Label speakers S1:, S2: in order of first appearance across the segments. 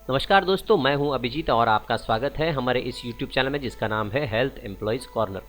S1: नमस्कार दोस्तों, मैं हूं अभिजीत और आपका स्वागत है हमारे इस YouTube चैनल में जिसका नाम है हेल्थ एम्प्लॉयज़ कॉर्नर।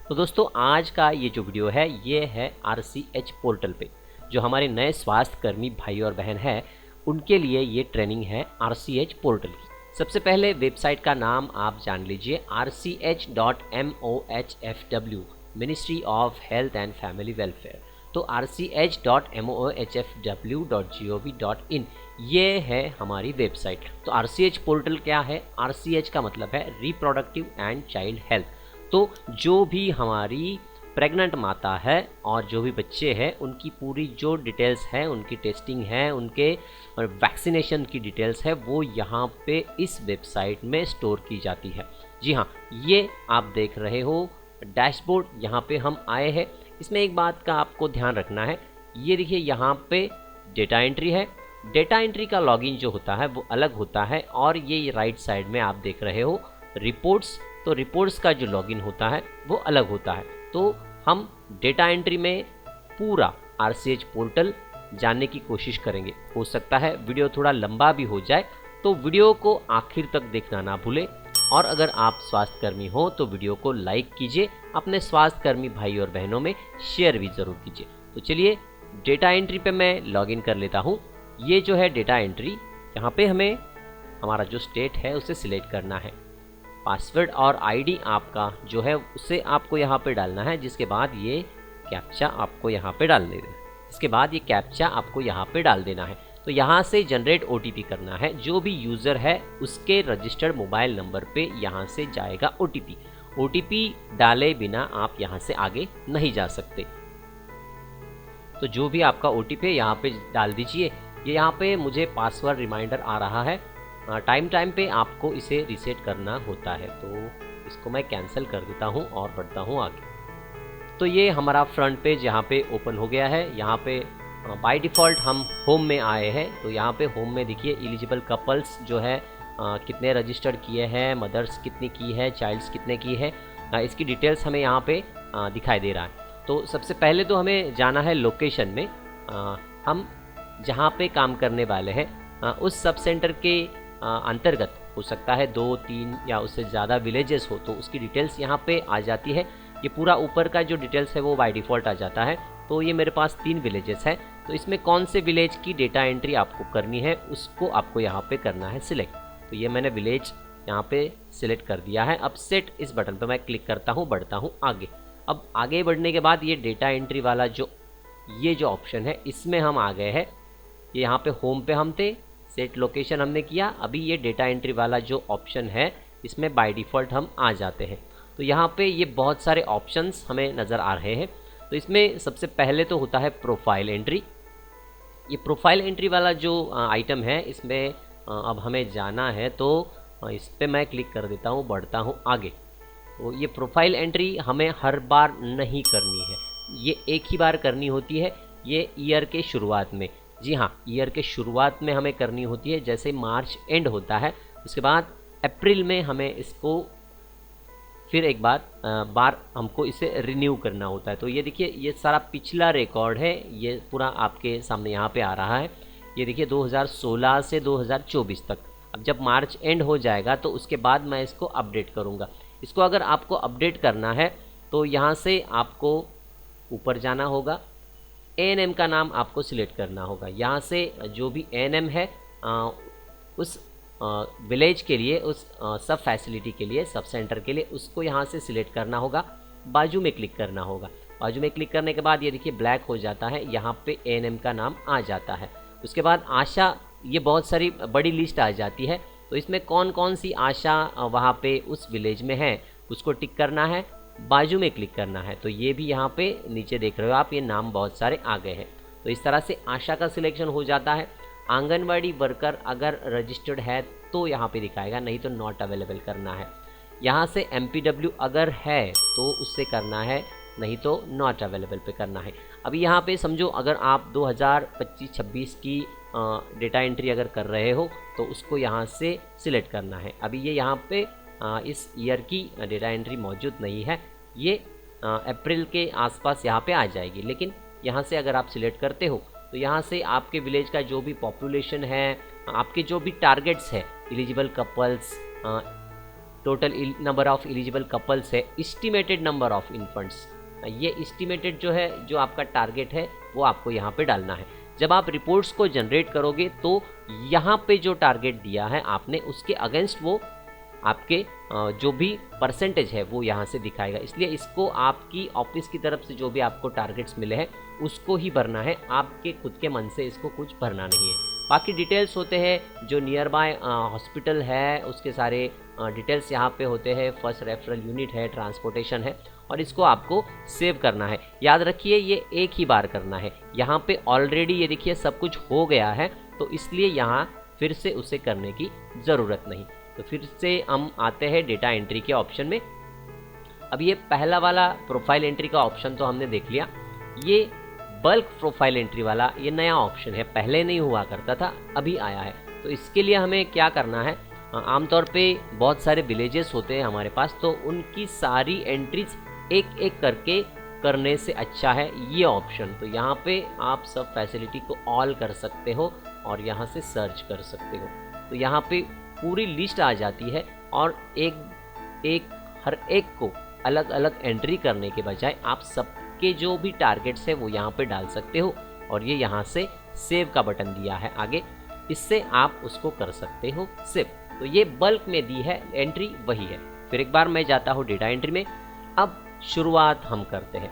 S1: तो दोस्तों, आज का ये जो वीडियो है ये है RCH पोर्टल पे जो हमारे नए स्वास्थ्य कर्मी भाई और बहन हैं उनके लिए ये ट्रेनिंग है RCH पोर्टल की। सबसे पहले वेबसाइट का नाम आप जान लीजिए, rch.mohfw, ministry of health and family welfare. तो rch.mohfw.gov.in ये है हमारी वेबसाइट। तो RCH पोर्टल क्या है? RCH का मतलब है रिप्रोडक्टिव एंड चाइल्ड हेल्थ। तो जो भी हमारी प्रेग्नेंट माता है और जो भी बच्चे हैं उनकी पूरी जो डिटेल्स हैं, उनकी टेस्टिंग है, उनके वैक्सीनेशन की डिटेल्स है, वो यहाँ पे इस वेबसाइट में स्टोर की जाती है। जी हाँ, ये आप देख रहे हो डैशबोर्ड, यहाँ पे हम आए हैं। इसमें एक बात का आपको ध्यान रखना है, ये देखिए यहाँ पे डेटा एंट्री है। डेटा एंट्री का लॉगिन जो होता है वो अलग होता है और ये राइट साइड में आप देख रहे हो रिपोर्ट्स। तो रिपोर्ट्स का जो लॉगिन होता है वो अलग होता है। तो हम डेटा एंट्री में पूरा RCH पोर्टल जानने की कोशिश करेंगे। हो सकता है वीडियो थोड़ा लंबा भी हो जाए, तो वीडियो को आखिर तक देखना ना भूलें। और अगर आप स्वास्थ्य कर्मी हो तो वीडियो को लाइक कीजिए, अपने स्वास्थ्य कर्मी भाई और बहनों में शेयर भी ज़रूर कीजिए। तो चलिए डेटा एंट्री पे मैं लॉगिन कर लेता हूँ। ये जो है डेटा एंट्री, यहाँ पे हमें हमारा जो स्टेट है उसे सिलेक्ट करना है। पासवर्ड और ID आपका जो है उसे आपको यहाँ पे डालना है, जिसके बाद ये कैप्चा आपको यहाँ पे डाल देना है। इसके बाद ये कैप्चा आपको यहाँ पे डाल देना है। तो यहाँ से जनरेट OTP करना है। जो भी यूज़र है उसके रजिस्टर्ड मोबाइल नंबर पे यहाँ से जाएगा OTP डाले बिना आप यहाँ से आगे नहीं जा सकते। तो जो भी आपका OTP है यहाँ पे डाल दीजिए। ये यहाँ पे मुझे पासवर्ड रिमाइंडर आ रहा है, टाइम पे आपको इसे रीसेट करना होता है। तो इसको मैं कैंसिल कर देता हूँ और बढ़ता हूँ आगे। तो ये हमारा फ्रंट पेज यहाँ पे ओपन हो गया है। यहाँ पे बाय डिफ़ॉल्ट हम होम में आए हैं। तो यहाँ पे होम में देखिए एलिजिबल कपल्स जो है कितने रजिस्टर्ड किए हैं, मदर्स कितनी की है, चाइल्ड्स कितने की है, इसकी डिटेल्स हमें यहाँ पे दिखाई दे रहा है। तो सबसे पहले तो हमें जाना है लोकेशन में। हम जहाँ पे काम करने वाले हैं उस सब सेंटर के अंतर्गत हो सकता है 2, 3 या उससे ज़्यादा विलेजेस हो, तो उसकी डिटेल्स यहाँ पे आ जाती है। ये पूरा ऊपर का जो डिटेल्स है वो बाय डिफ़ॉल्ट आ जाता है। तो ये मेरे पास 3 विलेजेस है। तो इसमें कौन से विलेज की डेटा एंट्री आपको करनी है उसको आपको यहाँ पे करना है सिलेक्ट। तो ये मैंने विलेज यहाँ पे सिलेक्ट कर दिया है। अब सेट इस बटन पर मैं क्लिक करता हूँ, बढ़ता हूँ आगे। अब आगे बढ़ने के बाद ये डेटा एंट्री वाला ये जो ऑप्शन है इसमें हम आ गए हैं। ये यहाँ पे होम पे हम थे, सेट लोकेशन हमने किया। अभी ये डेटा एंट्री वाला जो ऑप्शन है इसमें बाय डिफ़ॉल्ट हम आ जाते हैं। तो यहाँ पे ये बहुत सारे ऑप्शंस हमें नज़र आ रहे हैं। तो इसमें सबसे पहले तो होता है प्रोफाइल एंट्री। ये प्रोफाइल एंट्री वाला जो आइटम है इसमें अब हमें जाना है, तो इस पर मैं क्लिक कर देता हूँ, बढ़ता हूँ आगे। तो ये प्रोफाइल एंट्री हमें हर बार नहीं करनी है, ये एक ही बार करनी होती है। ये ईयर के शुरुआत में, जी हाँ, ईयर के शुरुआत में हमें करनी होती है। जैसे मार्च एंड होता है उसके बाद अप्रैल में हमें इसको फिर एक बार हमको इसे रिन्यू करना होता है। तो ये देखिए ये सारा पिछला रिकॉर्ड है, ये पूरा आपके सामने यहाँ पे आ रहा है। ये देखिए 2016 से 2024 तक। अब जब मार्च एंड हो जाएगा तो उसके बाद मैं इसको अपडेट करूँगा। इसको अगर आपको अपडेट करना है तो यहाँ से आपको ऊपर जाना होगा, ANM का नाम आपको सिलेक्ट करना होगा। यहाँ से जो भी ANM है उस विलेज के लिए, उस सब फैसिलिटी के लिए, सब सेंटर के लिए, उसको यहाँ से सिलेक्ट करना होगा। बाजू में क्लिक करना होगा। बाजू में क्लिक करने के बाद ये देखिए ब्लैक हो जाता है, यहाँ पे ANM का नाम आ जाता है। उसके बाद आशा, ये बहुत सारी बड़ी लिस्ट आ जाती है। तो इसमें कौन कौन सी आशा वहाँ पे उस विलेज में है उसको टिक करना है, बाजू में क्लिक करना है। तो ये भी यहाँ पे नीचे देख रहे हो आप, ये नाम बहुत सारे आ गए हैं। तो इस तरह से आशा का सिलेक्शन हो जाता है। आंगनवाड़ी वर्कर अगर रजिस्टर्ड है तो यहाँ पे दिखाएगा, नहीं तो नॉट अवेलेबल करना है। यहाँ से MPW अगर है तो उससे करना है, नहीं तो नॉट अवेलेबल पे करना है। अभी यहाँ पे समझो अगर आप 2025-26 की डेटा एंट्री अगर कर रहे हो तो उसको यहाँ से सिलेक्ट करना है। अभी ये यहाँ पे इस ईयर की डेटा एंट्री मौजूद नहीं है, ये अप्रैल के आसपास यहाँ पे आ जाएगी। लेकिन यहाँ से अगर आप सिलेक्ट करते हो तो तो यहाँ से आपके विलेज का जो भी पॉपुलेशन है, आपके जो भी टारगेट्स है, eligible couples, total number of eligible couples है, एस्टिमेटेड नंबर ऑफ इन्फेंट्स, ये एस्टिमेटेड जो है, जो आपका टारगेट है वो आपको यहाँ पे डालना है। जब आप रिपोर्ट्स को जनरेट करोगे तो यहाँ पे जो टारगेट दिया है आपने, उसके अगेंस्ट वो आपके जो भी परसेंटेज है वो यहाँ से दिखाएगा। इसलिए इसको आपकी ऑफिस की तरफ से जो भी आपको टारगेट्स मिले हैं उसको ही भरना है, आपके खुद के मन से इसको कुछ भरना नहीं है। बाकी डिटेल्स होते हैं जो नियर बाय हॉस्पिटल है, उसके सारे डिटेल्स यहाँ पे होते हैं, फर्स्ट रेफरल यूनिट है, ट्रांसपोर्टेशन है, और इसको आपको सेव करना है। याद रखिए ये एक ही बार करना है। यहाँ पे ऑलरेडी ये देखिए सब कुछ हो गया है, तो इसलिए यहाँ फिर से उसे करने की ज़रूरत नहीं। तो फिर से हम आते हैं डेटा एंट्री के ऑप्शन में। अब ये पहला वाला प्रोफाइल एंट्री का ऑप्शन तो हमने देख लिया। ये बल्क प्रोफाइल एंट्री वाला ये नया ऑप्शन है, पहले नहीं हुआ करता था, अभी आया है। तो इसके लिए हमें क्या करना है, आमतौर पे बहुत सारे विलेजेस होते हैं हमारे पास, तो उनकी सारी एंट्रीज एक एक करके करने से अच्छा है ये ऑप्शन। तो यहाँ पे आप सब फैसिलिटी को ऑल कर सकते हो और यहाँ से सर्च कर सकते हो। तो यहाँ पे पूरी लिस्ट आ जाती है और हर एक को अलग अलग एंट्री करने के बजाय आप सबके जो भी टारगेट्स है वो यहाँ पे डाल सकते हो, और ये यहाँ से सेव का बटन दिया है आगे, इससे आप उसको कर सकते हो सेव। तो ये बल्क में दी है एंट्री वही है। फिर एक बार मैं जाता हूँ डेटा एंट्री में। अब शुरुआत हम करते हैं।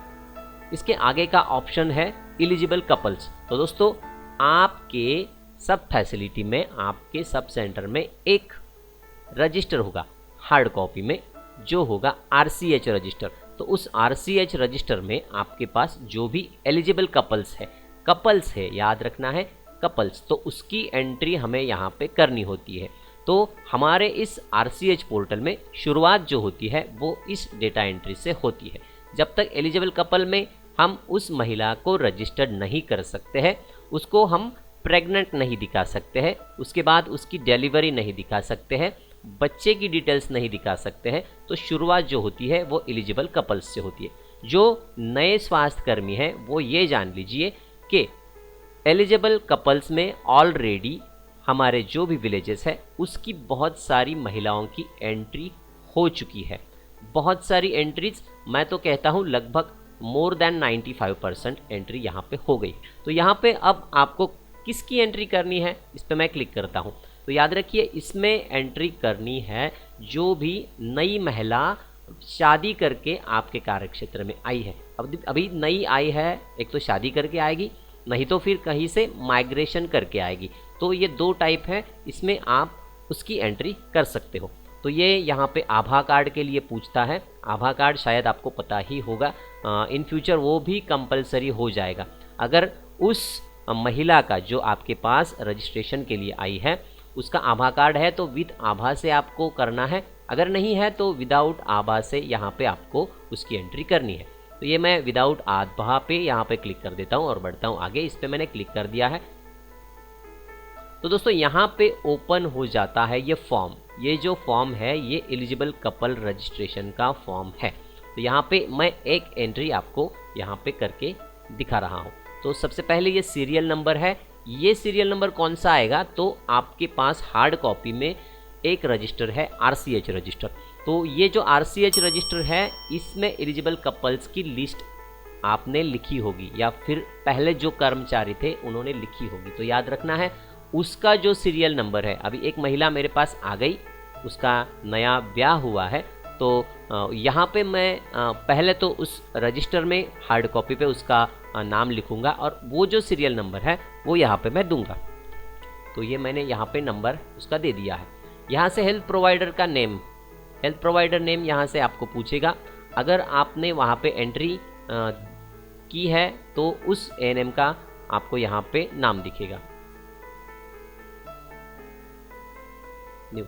S1: इसके आगे का ऑप्शन है एलिजिबल कपल्स। तो दोस्तों आपके सब फैसिलिटी में, आपके सब सेंटर में एक रजिस्टर होगा हार्ड कॉपी में, जो होगा RCH रजिस्टर। तो उस RCH रजिस्टर में आपके पास जो भी एलिजिबल कपल्स है, याद रखना है कपल्स, तो उसकी एंट्री हमें यहाँ पे करनी होती है। तो हमारे इस RCH पोर्टल में शुरुआत जो होती है वो इस डेटा एंट्री से होती है। जब तक एलिजिबल कपल में हम उस महिला को रजिस्टर्ड नहीं कर सकते हैं, उसको हम प्रेग्नेंट नहीं दिखा सकते हैं, उसके बाद उसकी डिलीवरी नहीं दिखा सकते हैं, बच्चे की डिटेल्स नहीं दिखा सकते हैं, तो शुरुआत जो होती है वो एलिजिबल कपल्स से होती है। जो नए स्वास्थ्य कर्मी हैं वो ये जान लीजिए कि एलिजिबल कपल्स में ऑलरेडी हमारे जो भी विलेजेस है उसकी बहुत सारी महिलाओं की एंट्री हो चुकी है। बहुत सारी एंट्रीज, मैं तो कहता हूँ लगभग मोर देन 95% एंट्री यहाँ पे हो गई। तो यहाँ पे अब आपको किसकी एंट्री करनी है, इस पर मैं क्लिक करता हूँ। तो याद रखिए इसमें एंट्री करनी है जो भी नई महिला शादी करके आपके कार्यक्षेत्र में आई है। अभी नई आई है, एक तो शादी करके आएगी, नहीं तो फिर कहीं से माइग्रेशन करके आएगी। तो ये दो टाइप है, इसमें आप उसकी एंट्री कर सकते हो। तो ये यहाँ पे आभा कार्ड के लिए पूछता है। आभा कार्ड शायद आपको पता ही होगा, इन फ्यूचर वो भी कंपलसरी हो जाएगा। अगर उस महिला का जो आपके पास रजिस्ट्रेशन के लिए आई है उसका आभा कार्ड है तो विद आभा से आपको करना है, अगर नहीं है तो विदाउट आभा से यहाँ पे आपको उसकी एंट्री करनी है। तो ये मैं विदाउट आभा पे यहाँ पे क्लिक कर देता हूँ और बढ़ता हूँ आगे। इस पे मैंने क्लिक कर दिया है। तो दोस्तों यहाँ पे ओपन हो जाता है ये फॉर्म। ये जो फॉर्म है ये एलिजिबल कपल रजिस्ट्रेशन का फॉर्म है। तो यहाँ पे मैं एक एंट्री आपको यहाँ पे करके दिखा रहा हूँ। तो सबसे पहले ये सीरियल नंबर है। ये सीरियल नंबर कौन सा आएगा, तो आपके पास हार्ड कॉपी में एक रजिस्टर है RCH रजिस्टर। तो ये जो RCH रजिस्टर है इसमें एलिजिबल कपल्स की लिस्ट आपने लिखी होगी, या फिर पहले जो कर्मचारी थे उन्होंने लिखी होगी। तो याद रखना है उसका जो सीरियल नंबर है। अभी एक महिला मेरे पास आ गई, उसका नया ब्याह हुआ है, तो यहाँ पे मैं पहले तो उस रजिस्टर में हार्ड कॉपी पे उसका नाम लिखूंगा और वो जो सीरियल नंबर है वो यहाँ पे मैं दूंगा। तो ये मैंने यहाँ पे नंबर उसका दे दिया है। यहाँ से हेल्थ प्रोवाइडर का नेम, हेल्थ प्रोवाइडर नेम यहाँ से आपको पूछेगा। अगर आपने वहाँ पे एंट्री की है तो उस ANM का आपको यहाँ पे नाम दिखेगा। न्यू,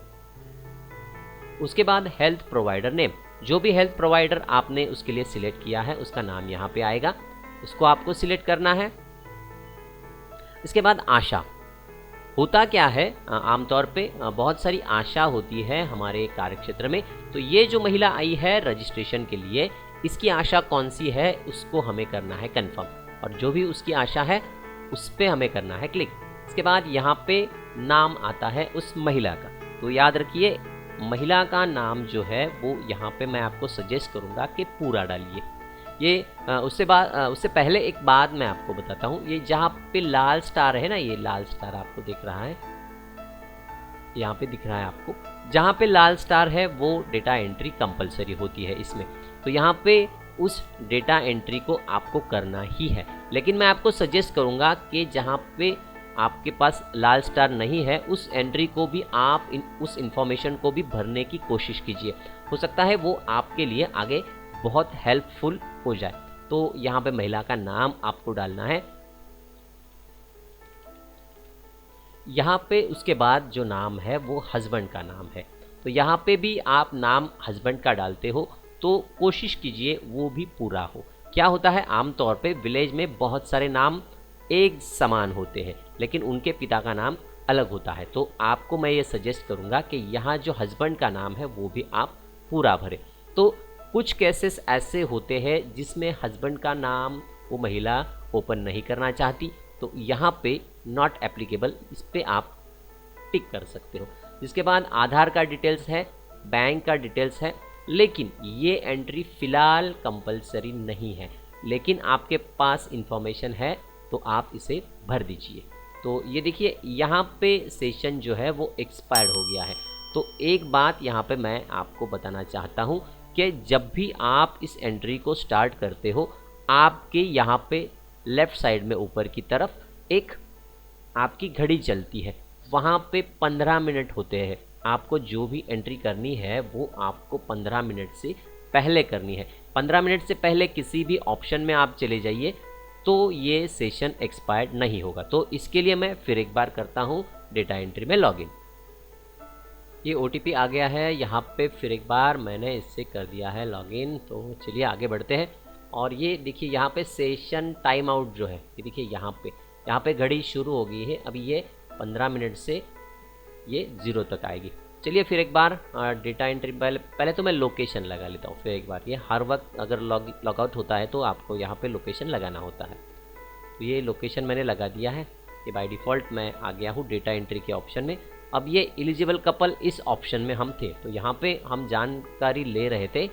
S1: उसके बाद हेल्थ प्रोवाइडर नेम, जो भी हेल्थ प्रोवाइडर आपने उसके लिए सिलेक्ट किया है उसका नाम यहाँ पे आएगा, उसको आपको सिलेक्ट करना है। इसके बाद आशा, होता क्या है आमतौर पे बहुत सारी आशा होती है हमारे कार्यक्षेत्र में। तो ये जो महिला आई है रजिस्ट्रेशन के लिए, इसकी आशा कौन सी है उसको हमें करना है कंफर्म, और जो भी उसकी आशा है उस पर हमें करना है क्लिक। इसके बाद यहाँ पे नाम आता है उस महिला का, तो याद रखिए महिला का नाम जो है वो यहाँ पे मैं आपको सजेस्ट करूँगा कि पूरा डालिए। ये उससे पहले एक बात मैं आपको बताता हूँ, ये जहाँ पे लाल स्टार है ना, ये लाल स्टार आपको दिख रहा है, यहाँ पे दिख रहा है आपको, जहाँ पे लाल स्टार है वो डेटा एंट्री कंपलसरी होती है इसमें। तो यहाँ पे उस डेटा एंट्री को आपको करना ही है, लेकिन मैं आपको सजेस्ट करूँगा कि जहाँ पे आपके पास लाल स्टार नहीं है उस एंट्री को भी आप उस इंफॉर्मेशन को भी भरने की कोशिश कीजिए, हो सकता है वो आपके लिए आगे बहुत हेल्पफुल हो जाए। तो यहाँ पे महिला का नाम आपको डालना है, यहाँ पे उसके बाद जो नाम है वो हस्बैंड का नाम है, तो यहाँ पे भी आप नाम हस्बैंड का डालते हो तो कोशिश कीजिए वो भी पूरा हो। क्या होता है आमतौर पे विलेज में बहुत सारे नाम एक समान होते हैं लेकिन उनके पिता का नाम अलग होता है, तो आपको मैं ये सजेस्ट करूँगा कि यहाँ जो हस्बैंड का नाम है वो भी आप पूरा भरें। तो कुछ केसेस ऐसे होते हैं जिसमें हस्बैंड का नाम वो महिला ओपन नहीं करना चाहती, तो यहाँ पे नॉट एप्लीकेबल, इस पर आप टिक कर सकते हो। जिसके बाद आधार का डिटेल्स है, बैंक का डिटेल्स है, लेकिन ये एंट्री फ़िलहाल कंपलसरी नहीं है, लेकिन आपके पास इंफॉर्मेशन है तो आप इसे भर दीजिए। तो ये देखिए यहाँ पे सेशन जो है वो एक्सपायर्ड हो गया है। तो एक बात यहाँ पे मैं आपको बताना चाहता हूँ कि जब भी आप इस एंट्री को स्टार्ट करते हो, आपके यहाँ पे लेफ़्ट साइड में ऊपर की तरफ एक आपकी घड़ी चलती है, वहाँ पे 15 मिनट होते हैं। आपको जो भी एंट्री करनी है वो आपको 15 मिनट से पहले करनी है। 15 मिनट से पहले किसी भी ऑप्शन में आप चले जाइए तो ये सेशन एक्सपायर्ड नहीं होगा। तो इसके लिए मैं फिर एक बार करता हूँ डेटा एंट्री में लॉगिन। ये OTP आ गया है, यहाँ पे फिर एक बार मैंने इससे कर दिया है लॉगिन। तो चलिए आगे बढ़ते हैं। और ये देखिए यहाँ पे सेशन टाइम आउट जो है, ये देखिए यहाँ पे घड़ी शुरू हो गई है, अभी ये 15 मिनट से ये 0 तक आएगी। चलिए फिर एक बार डेटा एंट्री पहले तो मैं लोकेशन लगा लेता हूँ फिर एक बार। ये हर वक्त अगर लॉगआउट होता है तो आपको यहाँ पे लोकेशन लगाना होता है। तो ये लोकेशन मैंने लगा दिया है। ये बाय डिफ़ॉल्ट मैं आ गया हूँ डेटा एंट्री के ऑप्शन में। अब ये एलिजिबल कपल इस ऑप्शन में हम थे, तो यहाँ पे हम जानकारी ले रहे थे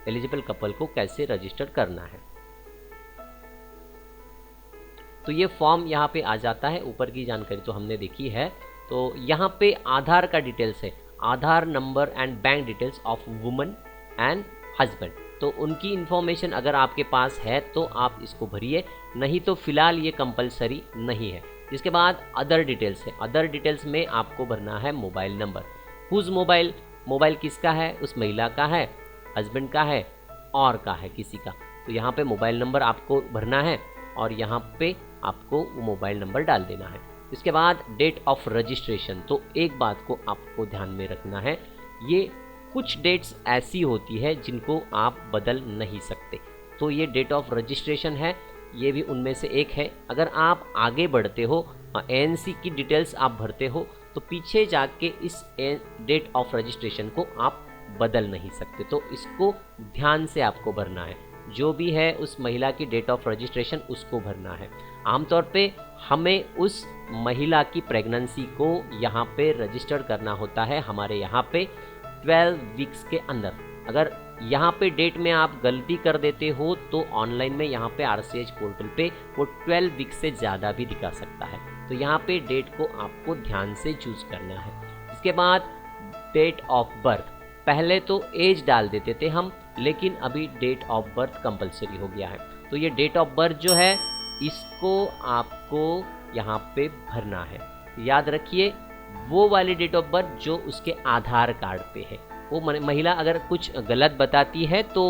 S1: एलिजिबल कपल को कैसे रजिस्टर करना है। तो ये फॉर्म यहाँ पे आ जाता है। ऊपर की जानकारी तो हमने देखी है। तो यहाँ पे आधार का डिटेल्स है, Aadhaar number and bank details of woman and husband. तो उनकी इन्फॉर्मेशन अगर आपके पास है तो आप इसको भरिए, नहीं तो फिलहाल ये कंपलसरी नहीं है। इसके बाद अदर डिटेल्स है। अदर डिटेल्स में आपको भरना है मोबाइल नंबर। हुज मोबाइल किसका है, उस महिला का है, हस्बैंड का है और का है किसी का। तो यहाँ पे मोबाइल नंबर आपको भरना है और यहाँ पे आपको वो मोबाइल नंबर डाल देना है। इसके बाद डेट ऑफ रजिस्ट्रेशन। तो एक बात को आपको ध्यान में रखना है, ये कुछ डेट्स ऐसी होती है जिनको आप बदल नहीं सकते। तो ये डेट ऑफ रजिस्ट्रेशन है, ये भी उनमें से एक है। अगर आप आगे बढ़ते हो, ANC की डिटेल्स आप भरते हो, तो पीछे जाके इस डेट ऑफ रजिस्ट्रेशन को आप बदल नहीं सकते। तो इसको ध्यान से आपको भरना है, जो भी है उस महिला की डेट ऑफ रजिस्ट्रेशन उसको भरना है। आमतौर पे हमें उस महिला की प्रेगनेंसी को यहाँ पे रजिस्टर करना होता है हमारे यहाँ पे 12 वीक्स के अंदर। अगर यहाँ पे डेट में आप गलती कर देते हो तो ऑनलाइन में यहाँ पे RCH पोर्टल पे वो 12 वीक्स से ज़्यादा भी दिखा सकता है। तो यहाँ पे डेट को आपको ध्यान से चूज करना है। इसके बाद डेट ऑफ बर्थ, पहले तो एज डाल देते थे हम, लेकिन अभी डेट ऑफ बर्थ कंपलसरी हो गया है। तो ये डेट ऑफ बर्थ जो है इसको आपको यहाँ पे भरना है। याद रखिए वो वाली डेट ऑफ बर्थ जो उसके आधार कार्ड पे है। वो महिला अगर कुछ गलत बताती है तो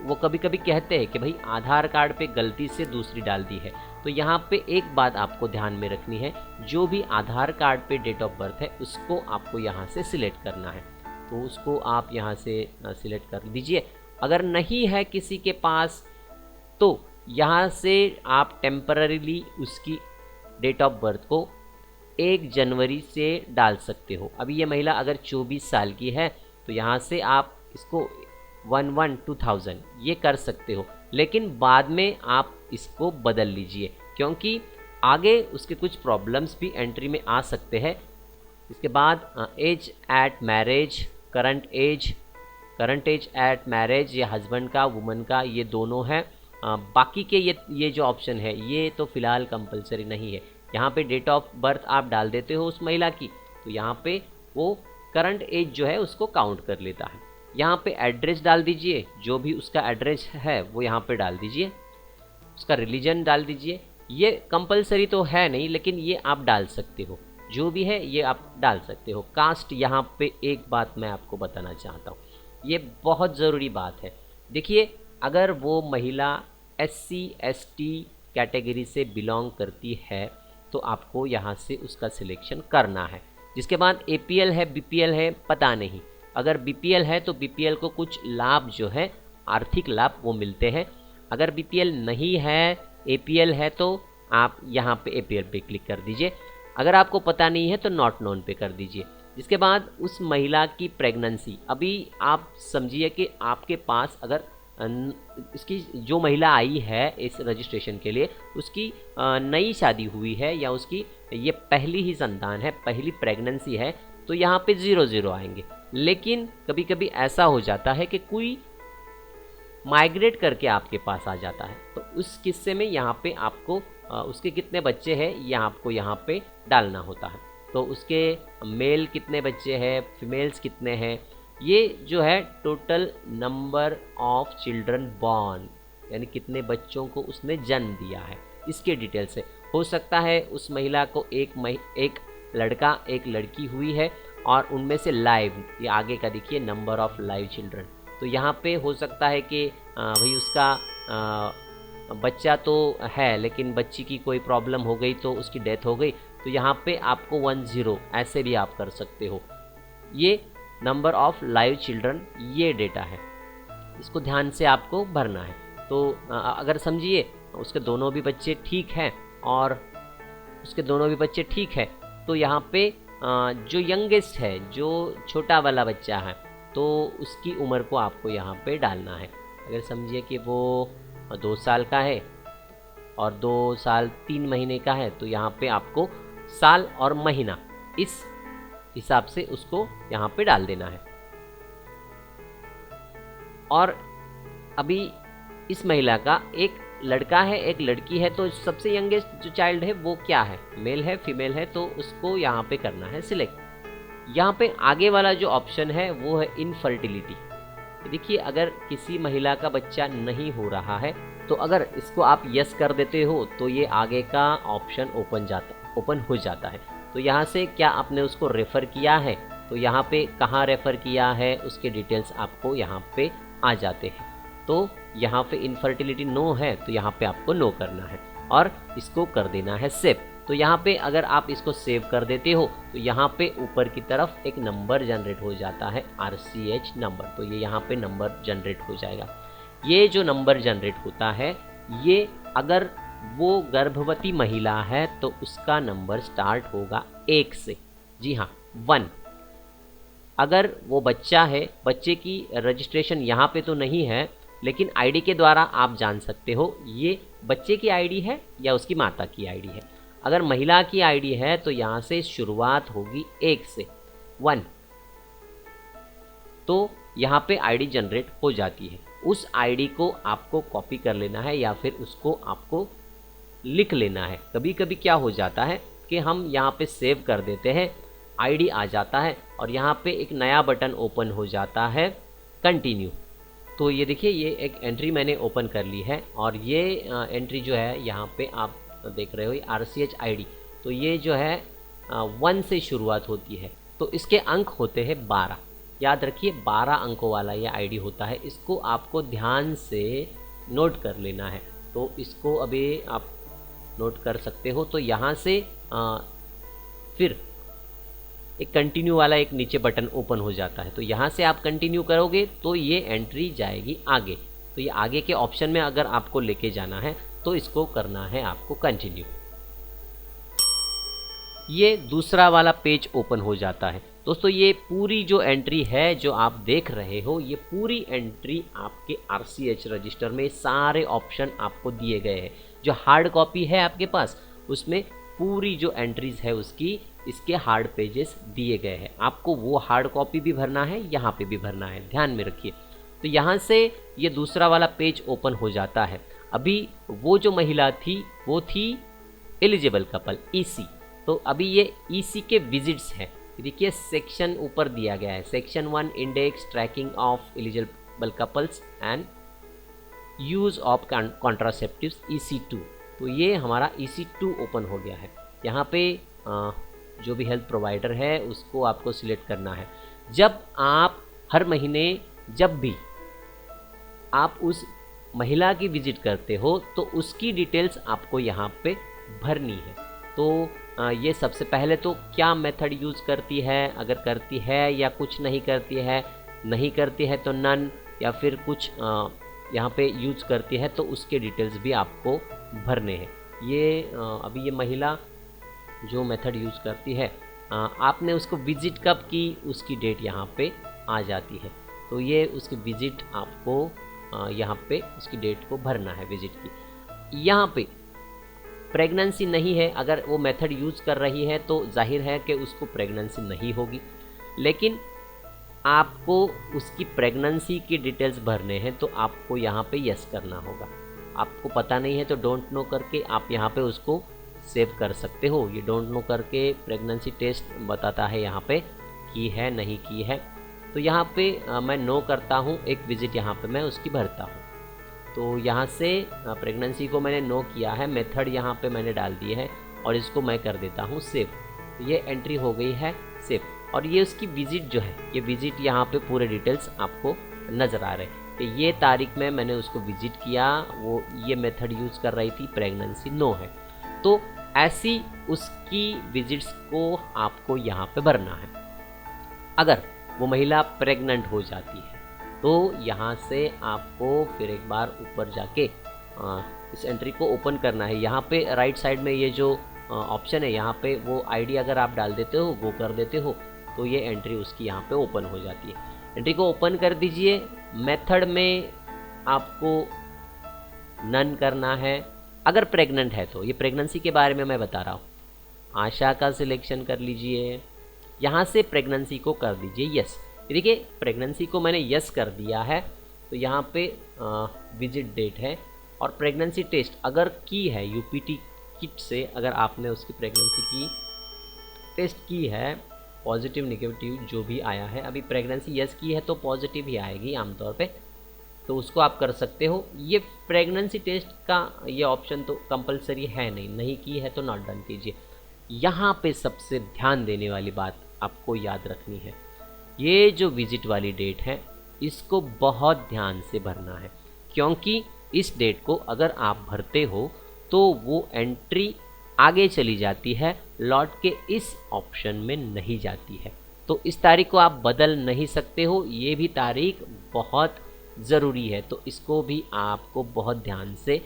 S1: वो कभी कभी कहते हैं कि भाई आधार कार्ड पे गलती से दूसरी डाल दी है। तो यहाँ पे एक बात आपको ध्यान में रखनी है, जो भी आधार कार्ड पे डेट ऑफ बर्थ है उसको आपको यहाँ से सिलेक्ट करना है। तो उसको आप यहाँ से सिलेक्ट कर दीजिए। अगर नहीं है किसी के पास तो यहाँ से आप टेम्पररीली उसकी डेट ऑफ बर्थ को 1 जनवरी से डाल सकते हो। अभी ये महिला अगर 24 साल की है तो यहाँ से आप इसको 11-2000 ये कर सकते हो, लेकिन बाद में आप इसको बदल लीजिए, क्योंकि आगे उसके कुछ प्रॉब्लम्स भी एंट्री में आ सकते हैं। इसके बाद age at marriage, current age at marriage, ये हस्बैंड का वुमन का ये दोनों है। बाकी के ये जो ऑप्शन है ये तो फ़िलहाल कंपलसरी नहीं है। यहाँ पे डेट ऑफ बर्थ आप डाल देते हो उस महिला की, तो यहाँ पे वो करंट एज जो है उसको काउंट कर लेता है। यहाँ पे एड्रेस डाल दीजिए, जो भी उसका एड्रेस है वो यहाँ पे डाल दीजिए, उसका रिलीजन डाल दीजिए। ये कंपलसरी तो है नहीं, लेकिन ये आप डाल सकते हो, जो भी है ये आप डाल सकते हो। कास्ट, यहाँ पे एक बात मैं आपको बताना चाहता हूँ, ये बहुत ज़रूरी बात है। देखिए, अगर वो महिला SC ST कैटेगरी से बिलोंग करती है तो आपको यहाँ से उसका सिलेक्शन करना है। जिसके बाद APL है, BPL है, पता नहीं। अगर BPL है तो BPL को कुछ लाभ जो है, आर्थिक लाभ वो मिलते हैं। अगर BPL नहीं है, APL है, तो आप यहाँ पे APL पे क्लिक कर दीजिए। अगर आपको पता नहीं है तो नॉट नोन पे कर दीजिए। जिसके बाद उस महिला की प्रेगनेंसी, अभी आप समझिए कि आपके पास अगर इसकी जो महिला आई है इस रजिस्ट्रेशन के लिए, उसकी नई शादी हुई है या उसकी ये पहली ही संतान है, पहली प्रेगनेंसी है, तो यहाँ पे 0 आएंगे। लेकिन कभी कभी ऐसा हो जाता है कि कोई माइग्रेट करके आपके पास आ जाता है, तो उस किस्से में यहाँ पे आपको उसके कितने बच्चे हैं ये आपको यहाँ पे डालना होता है। तो उसके मेल कितने बच्चे हैं, फीमेल्स कितने हैं, ये जो है total number of children born, यानी कितने बच्चों को उसने जन्म दिया है, इसके डिटेल से। हो सकता है उस महिला को एक लड़का एक लड़की हुई है और उनमें से लाइव, ये आगे का देखिए नंबर ऑफ लाइव चिल्ड्रन, तो यहाँ पे हो सकता है कि भाई उसका बच्चा तो है लेकिन बच्ची की कोई प्रॉब्लम हो गई तो उसकी डेथ हो गई, तो यहाँ पे आपको 10 ऐसे भी आप कर सकते हो। ये नंबर ऑफ लाइव चिल्ड्रन ये डेटा है, इसको ध्यान से आपको भरना है। तो अगर समझिए उसके दोनों भी बच्चे ठीक हैं और उसके दोनों भी बच्चे ठीक है, तो यहाँ पे जो यंगेस्ट है, जो छोटा वाला बच्चा है, तो उसकी उम्र को आपको यहाँ पे डालना है। अगर समझिए कि वो 2 साल का है और 2 साल 3 महीने का है, तो यहाँ पे आपको साल और महीना इस हिसाब से उसको यहाँ पे डाल देना है। और अभी इस महिला का एक लड़का है एक लड़की है, तो सबसे यंगेस्ट जो चाइल्ड है वो क्या है, मेल है फीमेल है, तो उसको यहाँ पे करना है सिलेक्ट। यहाँ पे आगे वाला जो ऑप्शन है वो है इनफर्टिलिटी। देखिए, अगर किसी महिला का बच्चा नहीं हो रहा है तो अगर इसको आप यस कर देते हो तो ये आगे का ऑप्शन ओपन हो जाता है। तो यहाँ से क्या आपने उसको रेफ़र किया है, तो यहाँ पे कहाँ रेफ़र किया है उसके डिटेल्स आपको यहाँ पे आ जाते हैं। तो यहाँ पे इनफर्टिलिटी नो है तो यहाँ पे आपको नो करना है और इसको कर देना है सेव। तो यहाँ पे अगर आप इसको सेव कर देते हो तो यहाँ पे ऊपर की तरफ एक नंबर जनरेट हो जाता है, RCH नंबर। तो ये यहाँ पे नंबर जनरेट हो जाएगा। ये जो नंबर जनरेट होता है, ये अगर वो गर्भवती महिला है तो उसका नंबर स्टार्ट होगा 1 से, जी हाँ 1। अगर वो बच्चा है, बच्चे की रजिस्ट्रेशन यहाँ पे तो नहीं है, लेकिन आईडी के द्वारा आप जान सकते हो ये बच्चे की आईडी है या उसकी माता की आईडी है। अगर महिला की आईडी है तो यहाँ से शुरुआत होगी 1 से 1, तो यहाँ पे आईडी जनरेट हो जाती है। उस आईडी को आपको कॉपी कर लेना है या फिर उसको आपको लिख लेना है। कभी कभी क्या हो जाता है कि हम यहाँ पे सेव कर देते हैं, आईडी आ जाता है और यहाँ पे एक नया बटन ओपन हो जाता है, कंटिन्यू। तो ये देखिए, ये एक एंट्री मैंने ओपन कर ली है और ये एंट्री जो है यहाँ पे आप देख रहे हो, ये RCH आईडी। तो ये जो है 1 से शुरुआत होती है, तो इसके अंक होते हैं 12। याद रखिए 12 अंकों वाला ये आईडी होता है, इसको आपको ध्यान से नोट कर लेना है। तो इसको अभी आप नोट कर सकते हो। तो यहाँ से फिर एक कंटिन्यू वाला एक नीचे बटन ओपन हो जाता है, तो यहाँ से आप कंटिन्यू करोगे तो ये एंट्री जाएगी आगे। तो ये आगे के ऑप्शन में अगर आपको लेके जाना है तो इसको करना है आपको कंटिन्यू। ये दूसरा वाला पेज ओपन हो जाता है। दोस्तों, ये पूरी जो एंट्री है जो आप देख रहे हो, ये पूरी एंट्री आपके RCH रजिस्टर में सारे ऑप्शन आपको दिए गए हैं। जो हार्ड कॉपी है आपके पास, उसमें पूरी जो एंट्रीज है उसकी इसके हार्ड पेजेस दिए गए हैं। आपको वो हार्ड कॉपी भी भरना है, यहाँ पे भी भरना है, ध्यान में रखिए। तो यहाँ से ये दूसरा वाला पेज ओपन हो जाता है। अभी वो जो महिला थी वो थी एलिजिबल कपल, ईसी। तो अभी ये ईसी के विजिट्स हैं। देखिए सेक्शन ऊपर दिया गया है, section 1 index tracking of eligible couples and use of contraceptives EC2। तो ये हमारा EC2 ओपन हो गया है। यहाँ पे जो भी हेल्थ प्रोवाइडर है उसको आपको सिलेक्ट करना है। जब आप हर महीने जब भी आप उस महिला की विजिट करते हो तो उसकी डिटेल्स आपको यहाँ पे भरनी है। तो ये सबसे पहले तो क्या मेथड यूज़ करती है, अगर करती है या कुछ नहीं करती है तो नन, या फिर कुछ यहाँ पे यूज करती है तो उसके डिटेल्स भी आपको भरने हैं। ये अभी ये महिला जो मेथड यूज करती है आपने उसको विजिट कब की उसकी डेट यहाँ पे आ जाती है। तो ये उसकी विजिट आपको यहाँ पे उसकी डेट को भरना है विजिट की। यहाँ पे प्रेगनेंसी नहीं है, अगर वो मेथड यूज कर रही है तो जाहिर है कि उसको प्रेगनेंसी नहीं होगी, लेकिन आपको उसकी प्रेगनेंसी की डिटेल्स भरने हैं तो आपको यहाँ पे यस करना होगा। आपको पता नहीं है तो डोंट नो करके आप यहाँ पे उसको सेव कर सकते हो। ये डोंट नो करके प्रेगनेंसी टेस्ट बताता है यहाँ पे की है नहीं की है। तो यहाँ पे मैं नो करता हूँ, एक विजिट यहाँ पे मैं उसकी भरता हूँ। तो यहाँ से प्रेगनेंसी को मैंने नो किया है, मेथड यहाँ पे मैंने डाल दिए है और इसको मैं कर देता हूँ सेव। तो ये एंट्री हो गई है सेव। और ये उसकी विजिट जो है, ये विजिट यहाँ पे पूरे डिटेल्स आपको नज़र आ रहे हैं कि ये तारीख में मैंने उसको विजिट किया, वो ये मेथड यूज़ कर रही थी, प्रेगनेंसी नो है। तो ऐसी उसकी विजिट्स को आपको यहाँ पे भरना है। अगर वो महिला प्रेग्नेंट हो जाती है तो यहाँ से आपको फिर एक बार ऊपर जाके इस एंट्री को ओपन करना है। यहाँ पे राइट साइड में ये जो ऑप्शन है, यहाँ पे वो आईडी अगर आप डाल देते हो, वो कर देते हो, तो ये एंट्री उसकी यहाँ पे ओपन हो जाती है। एंट्री को ओपन कर दीजिए। मेथड में आपको नन करना है। अगर प्रेग्नेंट है तो ये प्रेगनेंसी के बारे में मैं बता रहा हूँ। आशा का सिलेक्शन कर लीजिए, यहाँ से प्रेगनेंसी को कर दीजिए यस। देखिए प्रेगनेंसी को मैंने यस कर दिया है तो यहाँ पे विजिट डेट है और प्रेगनेंसी टेस्ट अगर की है यूपीटी किट से, अगर आपने उसकी प्रेगनेंसी की टेस्ट की है, पॉजिटिव नेगेटिव जो भी आया है, अभी प्रेगनेंसी यस की है तो पॉजिटिव ही आएगी आमतौर पे, तो उसको आप कर सकते हो। ये प्रेगनेंसी टेस्ट का ये ऑप्शन तो कंपलसरी है नहीं की है तो नॉट डन कीजिए। यहाँ पे सबसे ध्यान देने वाली बात आपको याद रखनी है, ये जो विजिट वाली डेट है इसको बहुत ध्यान से भरना है, क्योंकि इस डेट को अगर आप भरते हो तो वो एंट्री आगे चली जाती है, लौट के इस ऑप्शन में नहीं जाती है। तो इस तारीख को आप बदल नहीं सकते हो, ये भी तारीख बहुत ज़रूरी है, तो इसको भी आपको बहुत ध्यान से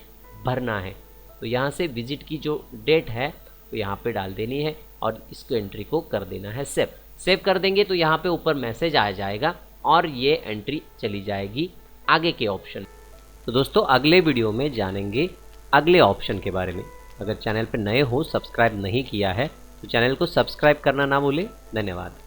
S1: भरना है। तो यहाँ से विजिट की जो डेट है तो यहाँ पे डाल देनी है और इसको एंट्री को कर देना है सेव। सेव कर देंगे तो यहाँ पे ऊपर मैसेज आ जाएगा और ये एंट्री चली जाएगी आगे के ऑप्शन। तो दोस्तों अगले वीडियो में जानेंगे अगले ऑप्शन के बारे में। अगर चैनल पर नए हो, सब्सक्राइब नहीं किया है तो चैनल को सब्सक्राइब करना ना भूलें। धन्यवाद।